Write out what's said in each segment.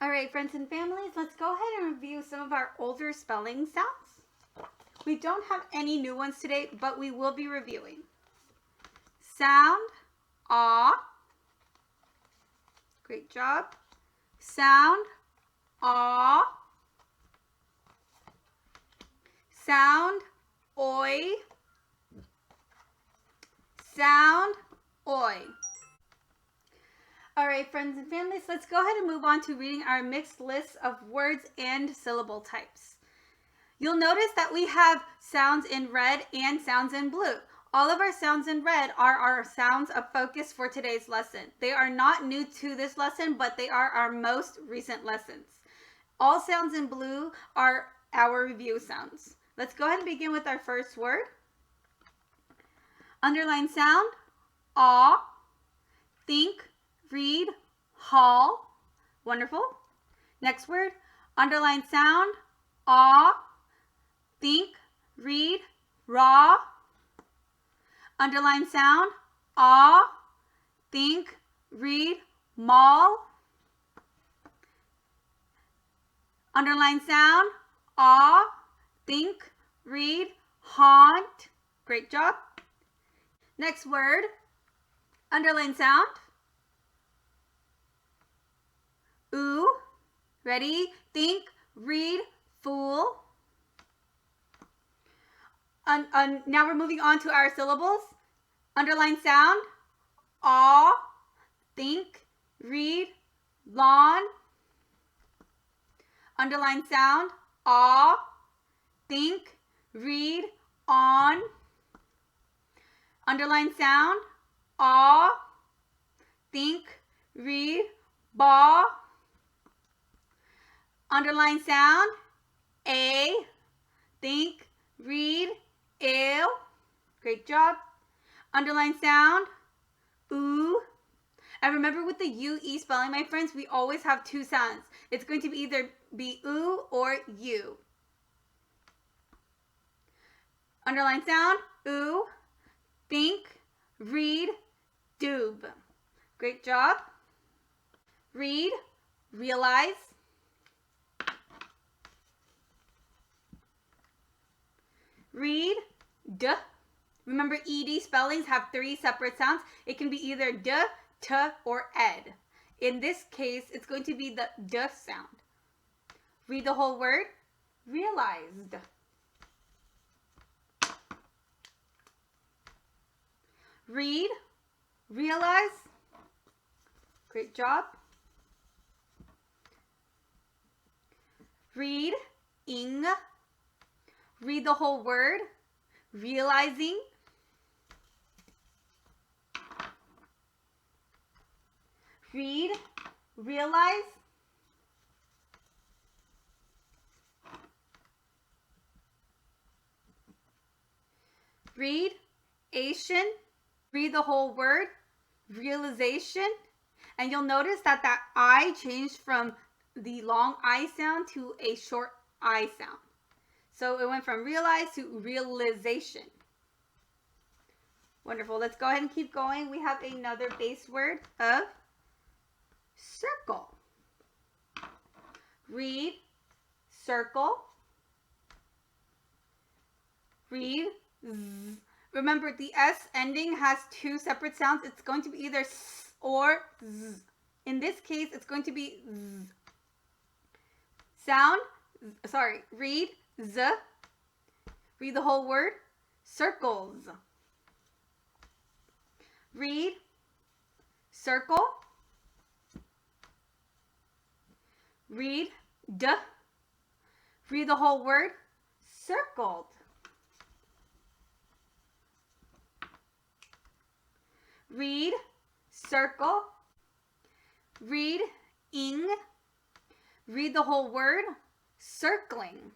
All right, friends and families, let's go ahead and review some of our older spelling sounds. We don't have any new ones today, but we will be reviewing. Sound, ah. Great job. Sound, ah. Sound, oi. Sound, oi. All right, friends and families, let's go ahead and move on to reading our mixed list of words and syllable types. You'll notice that we have sounds in red and sounds in blue. All of our sounds in red are our sounds of focus for today's lesson. They are not new to this lesson, but they are our most recent lessons. All sounds in blue are our review sounds. Let's go ahead and begin with our first word. Underline sound, aw. Think, read, haul. Wonderful. Next word, underline sound, aw. Think, read, raw. Underline sound, ah. Think, read, mall. Underline sound, ah. Think, read, haunt. Great job. Next word, underline sound, ooh. Ready? Think, read, fool. Now we're moving on to our syllables. Underline sound, aw. Think, read, lawn. Underline sound, aw. Think, read, on. Underline sound, aw. Think, read, baw. Underline sound, a. Think, read, ew. Great job. Underline sound, ooh. And remember with the UE spelling, my friends, we always have two sounds. It's going to be either be ooh or you. Underline sound, ooh. Think, read, doob. Great job. Read, realize. Read, duh. Remember, ED spellings have three separate sounds. It can be either duh, tuh, or ed. In this case, it's going to be the duh sound. Read the whole word. Realized. Read, realize. Great job. Read, ing. Read the whole word. Realizing. Read, realize. Read, ation. Read the whole word. Realization. And you'll notice that that I changed from the long I sound to a short I sound. So it went from realize to realization. Wonderful. Let's go ahead and keep going. We have another base word of circle. Read, circle. Read, z. Remember, the S ending has two separate sounds. It's going to be either s or z. In this case, it's going to be z. Sound, read, z. Read the whole word, circles. Read, circle. Read, duh. Read the whole word, circled. Read, circle. Read, ing. Read the whole word, circling.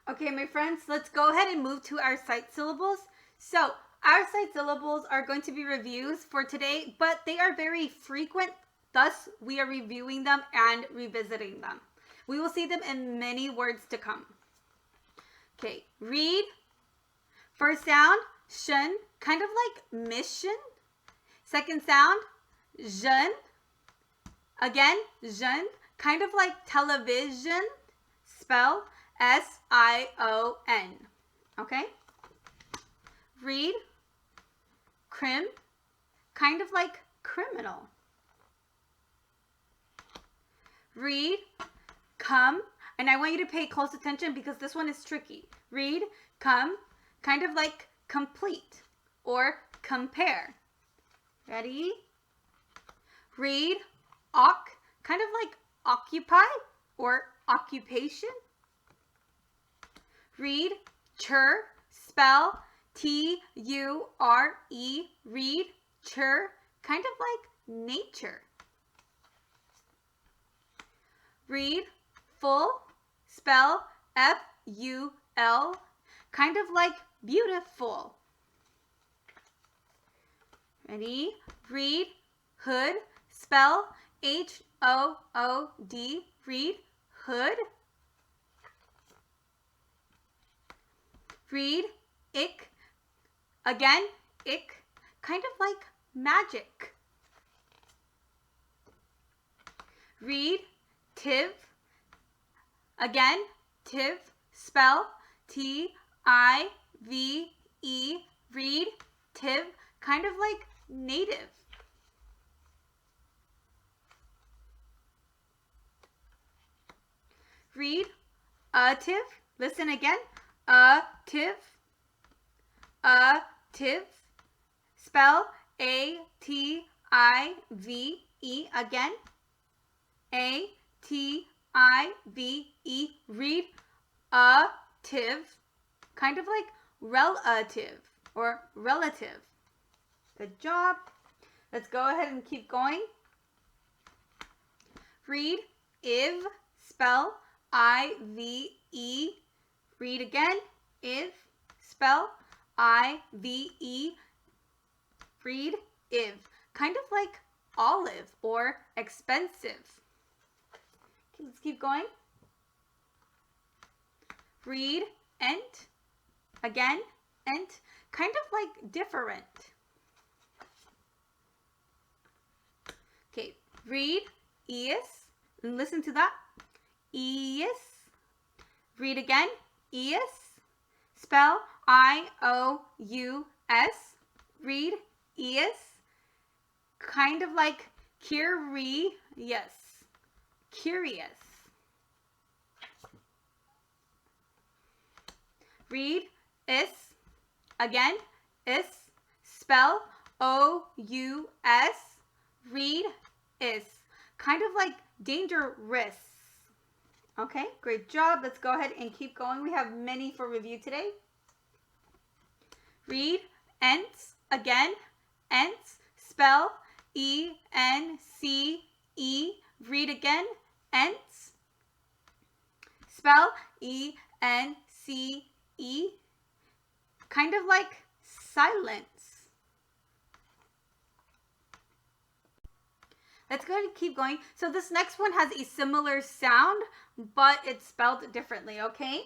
Okay, my friends, let's go ahead and move to our sight syllables. So, our sight syllables are going to be reviews for today, but they are very frequent. Thus, we are reviewing them and revisiting them. We will see them in many words to come. Okay, read. First sound, shun, kind of like mission. Second sound, jeune. Again, jeune, kind of like television, spell S-I-O-N. Okay? Read, crim, kind of like criminal. Read, come, and I want you to pay close attention because this one is tricky. Read, come, kind of like complete or compare. Ready? Read, kind of like occupy or occupation. Read, chur, spell T-U-R-E, read, chur, kind of like nature. Read, full, spell F-U-L, kind of like beautiful. Ready? Read, hood, spell H-O-O-D, read, hood. Read, ick, again, ick, kind of like magic. Read, tiv, again, tiv, spell T-I-V-E, read, tiv, kind of like native. Read, tiv, listen again, tiv, spell A-T-I-V-E, again, A-T-I-V-E, read, tiv, kind of like relative or relative. Good job. Let's go ahead and keep going. Read, iv, spell I-V-E, read again, iv, spell I-V-E, read, iv, kind of like olive or expensive. Okay, let's keep going. Read, ent, again, ent, kind of like different. Okay, read, eus, and listen to that. Eus. Read again, eus. Spell I-O-U-S. Read, eus. Kind of like curious. Curious. Read, is. Again, is. Spell O-U-S. Read, is. Kind of like dangerous. Okay, great job. Let's go ahead and keep going. We have many for review today. Read, ents, again, ents, spell E-N-C-E, read again, ents, spell E-N-C-E, kind of like silence. Let's go ahead and keep going. So this next one has a similar sound, but it's spelled differently, okay?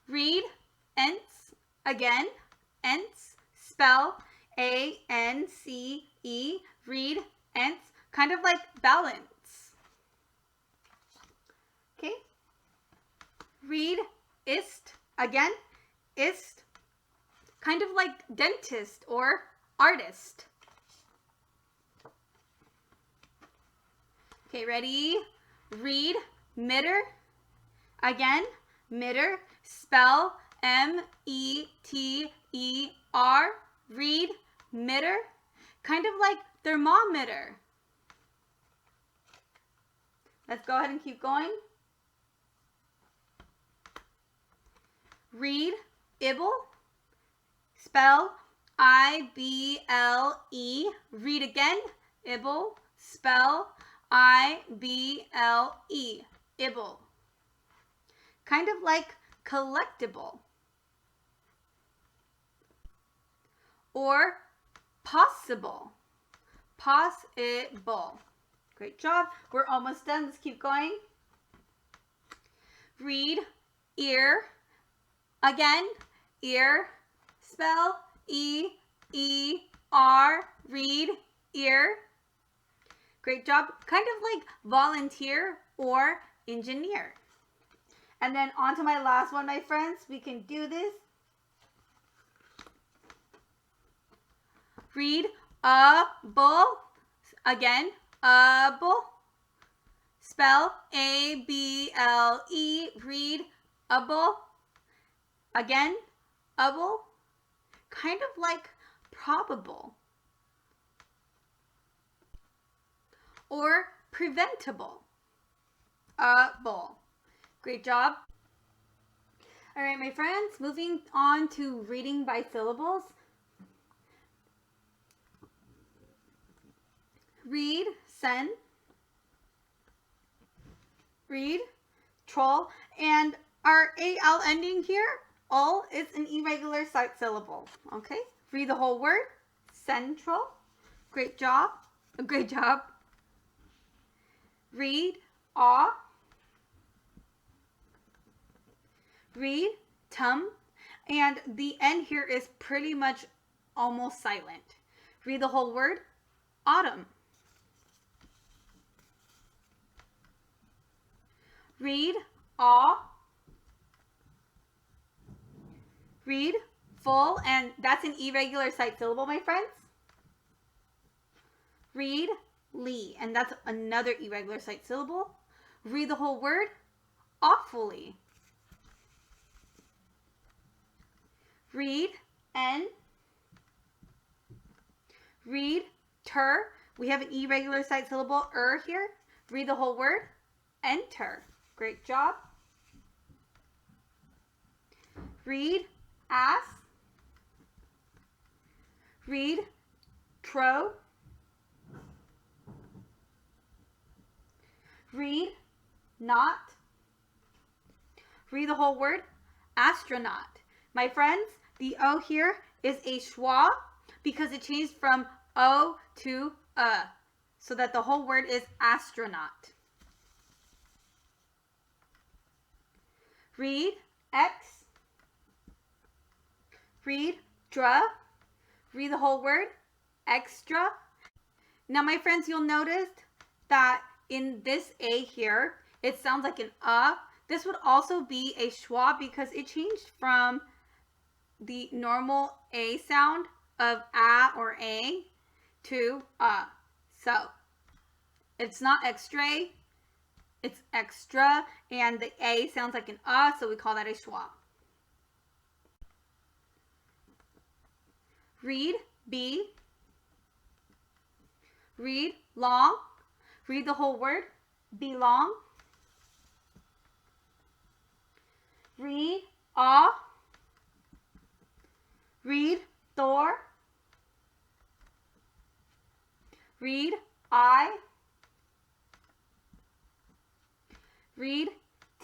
Read, ents, again, ents, spell A-N-C-E, read, ents, kind of like balance. Okay? Read, ist, again, ist, kind of like dentist or artist. Okay, ready? Read, mitter, again, mitter, spell M-E-T-E-R, read, mitter, kind of like thermometer. Let's go ahead and keep going. Read, ibble, spell I-B-L-E, read again, ibble, spell I-B-L-E, ibble. Kind of like collectible. Or possible. Possible. Great job. We're almost done. Let's keep going. Read, ear. Again, ear. Spell E-E-R. Read, ear. Great job. Kind of like volunteer or engineer. And then on to my last one, my friends. We can do this. Read able. Again, able. Spell A-B-L-E. Read able. Again, able. Kind of like probable. Or preventable. Able. Great job. All right, my friends, moving on to reading by syllables. Read, send. Read, troll. And our AL ending here, all is an irregular sight syllable. Okay? Read the whole word. Central. Great job. Great job. Read, aw. Read, tum. And the end here is pretty much almost silent. Read the whole word. Autumn. Read, aw. Read, full. And that's an irregular sight syllable, my friends. Read, lee. And that's another irregular sight syllable. Read the whole word. Awfully. Read, n. Read, ter. We have an irregular sight syllable, here. Read the whole word. Enter. Great job. Read, ass. Read, tro. Read, not. Read the whole word. Astronaut. My friends, the O here is a schwa because it changed from O to so that the whole word is astronaut. Read, X. Read, dra. Read the whole word, extra. Now, my friends, you'll notice that in this A here, it sounds like an This would also be a schwa because it changed from the normal A sound of a or a to So it's not extra, it's extra, and the A sounds like an so we call that a schwa. Read, B. Read, long. Read the whole word, belong. Read, aw. Read, Thor. Read, I. Read,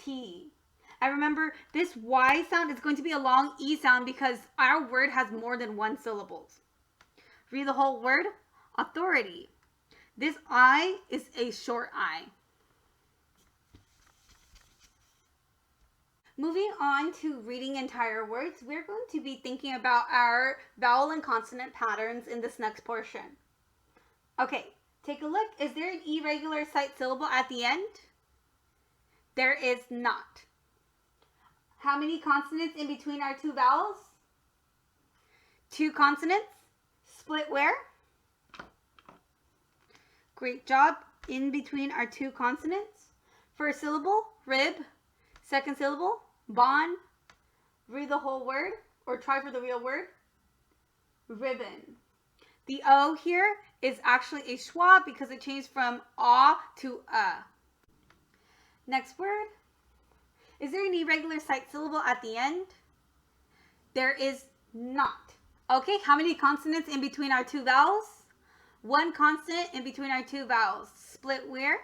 T. And remember, this Y sound is going to be a long E sound because our word has more than one syllable. Read the whole word, authority. This I is a short I. Moving on to reading entire words, we're going to be thinking about our vowel and consonant patterns in this next portion. Okay, take a look. Is there an irregular sight syllable at the end? There is not. How many consonants in between our two vowels? 2 consonants. Split where? Great job. In between our 2 consonants. First syllable, rib. Second syllable, bon. Read the whole word, or try for the real word. Ribbon. The O here is actually a schwa because it changed from aw to Next word. Is there an irregular sight syllable at the end? There is not. Okay, how many consonants in between our 2 vowels? 1 consonant in between our 2 vowels. Split where?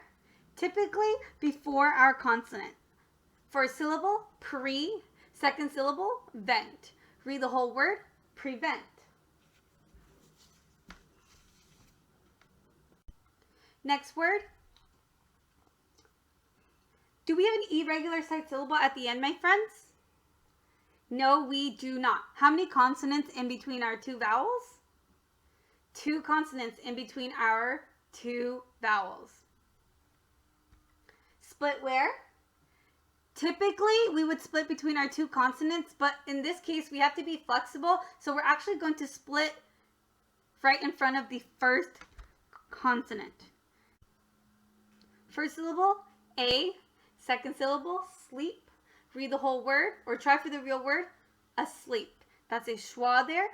Typically before our consonant. First syllable, pre. Second syllable, vent. Read the whole word, prevent. Next word. Do we have an irregular sight syllable at the end, my friends? No, we do not. How many consonants in between our 2 vowels? 2 consonants in between our two vowels. Split where? Typically, we would split between our two consonants, but in this case, we have to be flexible. So we're actually going to split right in front of the first consonant. First syllable, A. Second syllable, sleep. Read the whole word, or try for the real word, asleep. That's a schwa there.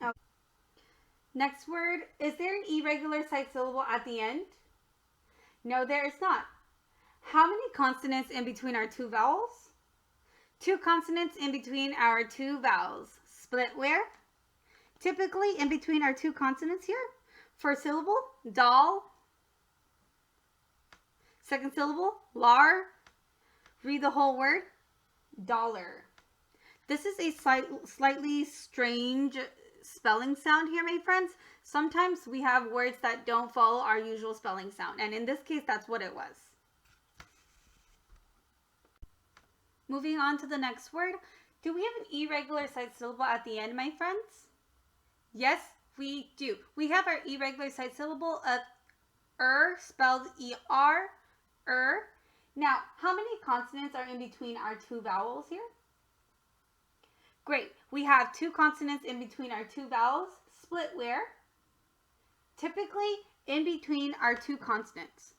Okay. Next word, is there an irregular sight syllable at the end? No, there is not. How many consonants in between our two vowels? Two consonants in between our two vowels. Split where? Typically in between our two consonants here. First syllable, doll. Second syllable, lar. Read the whole word, dollar. This is a slightly strange spelling sound here, my friends. Sometimes we have words that don't follow our usual spelling sound, and in this case, that's what it was. Moving on to the next word. Do we have an irregular sight syllable at the end, my friends? Yes, we do. We have our irregular sight syllable of spelled E-R, Now, how many consonants are in between our two vowels here? Great. We have two consonants in between our two vowels. Split where? Typically in between our two consonants.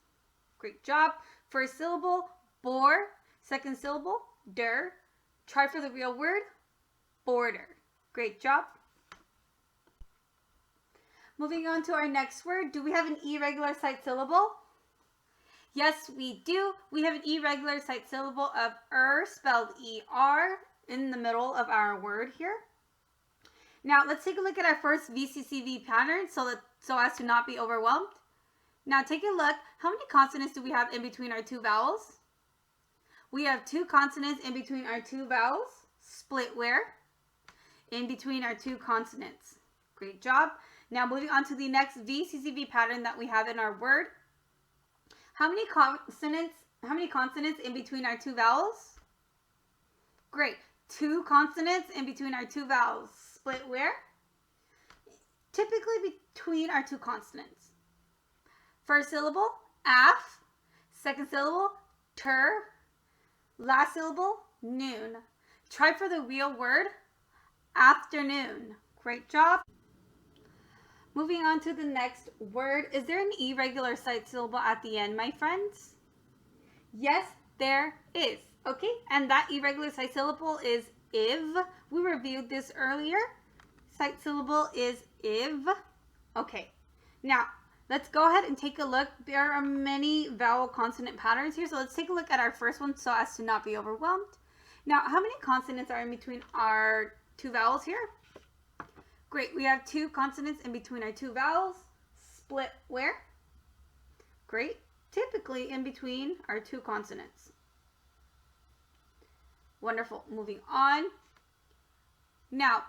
Great job. First syllable, bor. Second syllable, der. Try for the real word, border. Great job. Moving on to our next word. Do we have an irregular sight syllable? Yes, we do. We have an irregular sight syllable of spelled E-R in the middle of our word here. Now, let's take a look at our first VCCV pattern so as to not be overwhelmed. Now, take a look. How many consonants do we have in between our two vowels? We have two consonants in between our two vowels. Split where? In between our two consonants. Great job. Now, moving on to the next VCCV pattern that we have in our word. How many consonants in between our two vowels? Great. Two consonants in between our two vowels. Split where? Typically between our two consonants. First syllable, af. Second syllable, ter. Last syllable, noon. Try for the real word, afternoon. Great job. Moving on to the next word. Is there an irregular sight syllable at the end, my friends? Yes, there is. Okay, and that irregular sight syllable is iv. We reviewed this earlier. Sight syllable is iv. Okay, now let's go ahead and take a look. There are many vowel consonant patterns here, so let's take a look at our first one so as to not be overwhelmed. Now, how many consonants are in between our two vowels here? Great, we have two consonants in between our two vowels. Split where? Great, typically in between our two consonants. Wonderful, moving on. Now,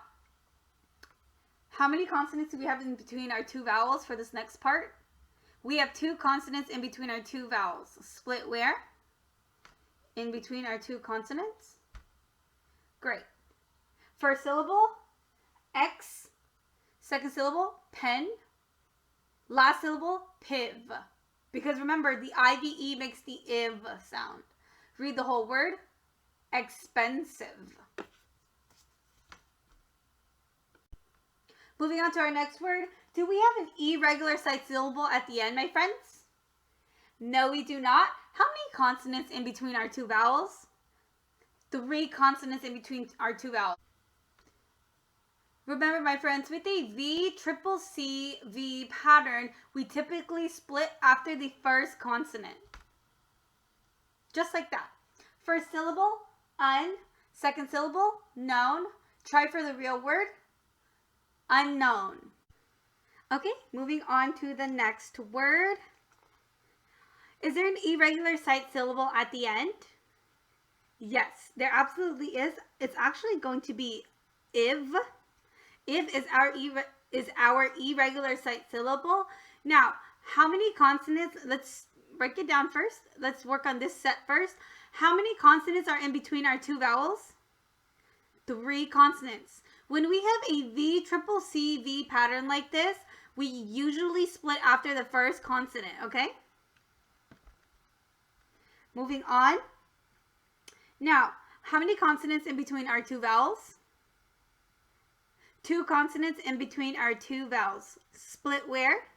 how many consonants do we have in between our two vowels for this next part? We have two consonants in between our two vowels. Split where? In between our two consonants. Great. First syllable, X. Second syllable, pen. Last syllable, piv. Because remember, the IVE makes the iv sound. Read the whole word, expensive. Moving on to our next word. Do we have an irregular sight syllable at the end, my friends? No, we do not. How many consonants in between our two vowels? 3 consonants in between our two vowels. Remember, my friends, with a VCCV pattern, we typically split after the first consonant. Just like that. First syllable, un. Second syllable, known. Try for the real word, unknown. Okay, moving on to the next word. Is there an irregular sight syllable at the end? Yes, there absolutely is. It's actually going to be iv. Iv is our irregular sight syllable. Now, how many consonants? Let's break it down first. Let's work on this set first. How many consonants are in between our two vowels? 3 consonants. When we have a V triple C V pattern like this, we usually split after the first consonant, okay? Moving on. Now, how many consonants in between our 2 vowels? 2 consonants in between our 2 vowels. Split where?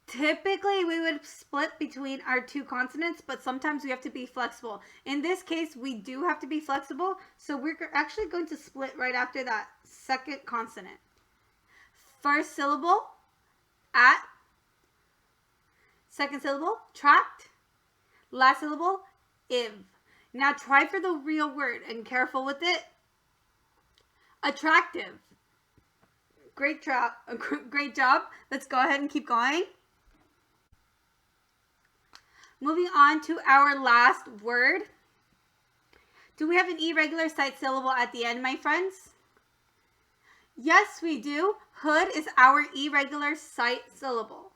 Typically, we would split between our 2 consonants, but sometimes we have to be flexible. In this case, we do have to be flexible, so we're actually going to split right after that second consonant. First syllable, at. Second syllable, tract. Last syllable, iv. Now try for the real word and careful with it. Attractive. Great job. Let's go ahead and keep going. Moving on to our last word. Do we have an irregular sight syllable at the end, my friends? Yes, we do. Hood is our irregular sight syllable.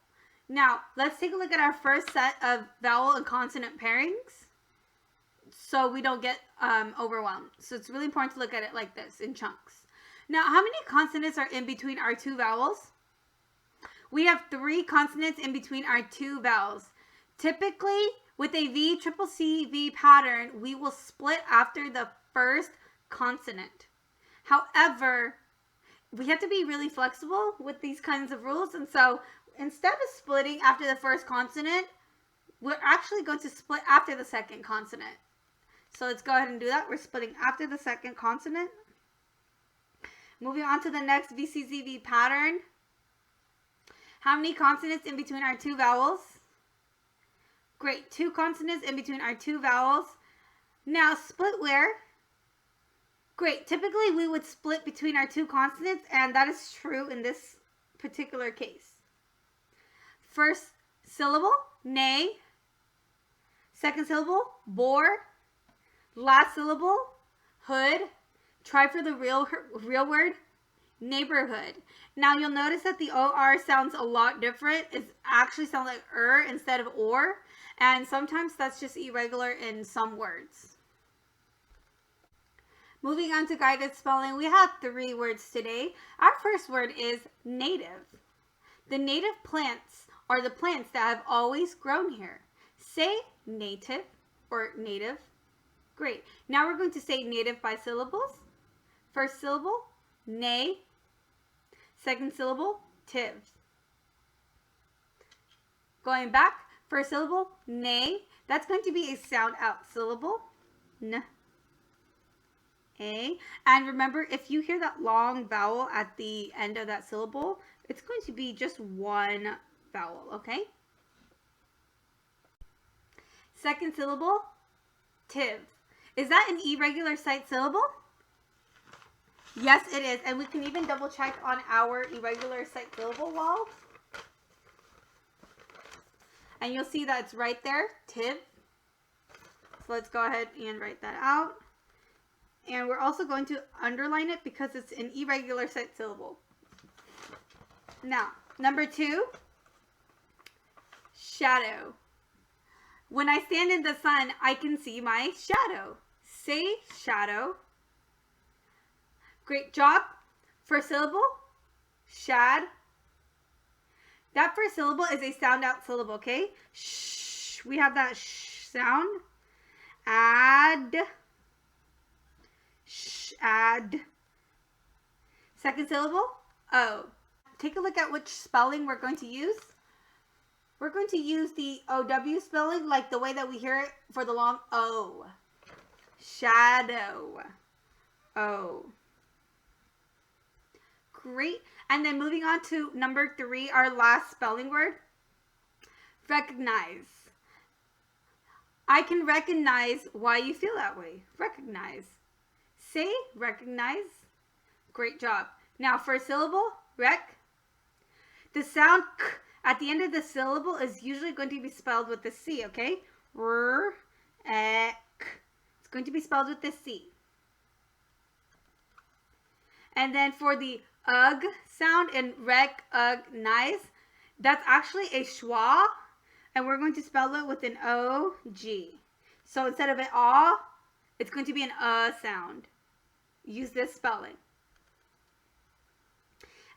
Now, let's take a look at our first set of vowel and consonant pairings so we don't get overwhelmed. So it's really important to look at it like this in chunks. Now, how many consonants are in between our 2 vowels? We have 3 consonants in between our 2 vowels. Typically, with a V triple C V pattern, we will split after the first consonant. However, we have to be really flexible with these kinds of rules, and so instead of splitting after the first consonant, we're actually going to split after the second consonant. So let's go ahead and do that. We're splitting after the second consonant. Moving on to the next VCZV pattern. How many consonants in between our 2 vowels? Great, 2 consonants in between our 2 vowels. Now split where? Great, typically we would split between our 2 consonants, and that is true in this particular case. First syllable, nay. Second syllable, bore. Last syllable, hood. Try for the real word, neighborhood. Now you'll notice that the OR sounds a lot different. It actually sounds like instead of or. And sometimes that's just irregular in some words. Moving on to guided spelling, we have 3 words today. Our first word is native. The native plants are the plants that have always grown here. Say native or native. Great. Now we're going to say native by syllables. First syllable, nay. Second syllable, tiv. Going back, first syllable, nay. That's going to be a sound out syllable. N. A. And remember, if you hear that long vowel at the end of that syllable, it's going to be just one vowel, okay? Second syllable, tiv. Is that an irregular sight syllable? Yes, it is. And we can even double check on our irregular sight syllable wall. And you'll see that it's right there, tiv. So let's go ahead and write that out. And we're also going to underline it because it's an irregular sight syllable. Now, number 2, shadow. When I stand in the sun, I can see my shadow. Say shadow. Great job. First syllable, shad. That first syllable is a sound out syllable, okay? Shh. We have that sh sound. Add. Sh, add. Second syllable, O. Take a look at which spelling we're going to use. We're going to use the OW spelling like the way that we hear it for the long O. Shadow. O. Great. And then moving on to number 3, our last spelling word. Recognize. I can recognize why you feel that way. Recognize. Say recognize. Great job. Now first syllable, rec. The sound k at the end of the syllable is usually going to be spelled with the C, okay? R, ek. It's going to be spelled with the C. And then for the ug sound in recognize, that's actually a schwa, and we're going to spell it with an O-G. So instead of an aw, it's going to be an sound. use this spelling.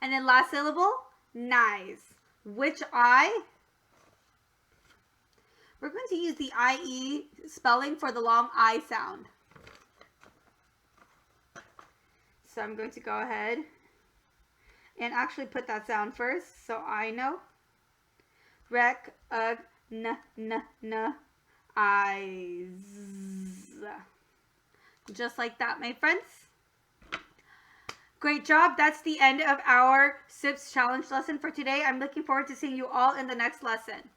And then last syllable, nice. Which I? We're going to use the IE spelling for the long I sound. So I'm going to go ahead and actually put that sound first so I know. Rec, n, I, z. Just like that, my friends. Great job. That's the end of our SIPPS challenge lesson for today. I'm looking forward to seeing you all in the next lesson.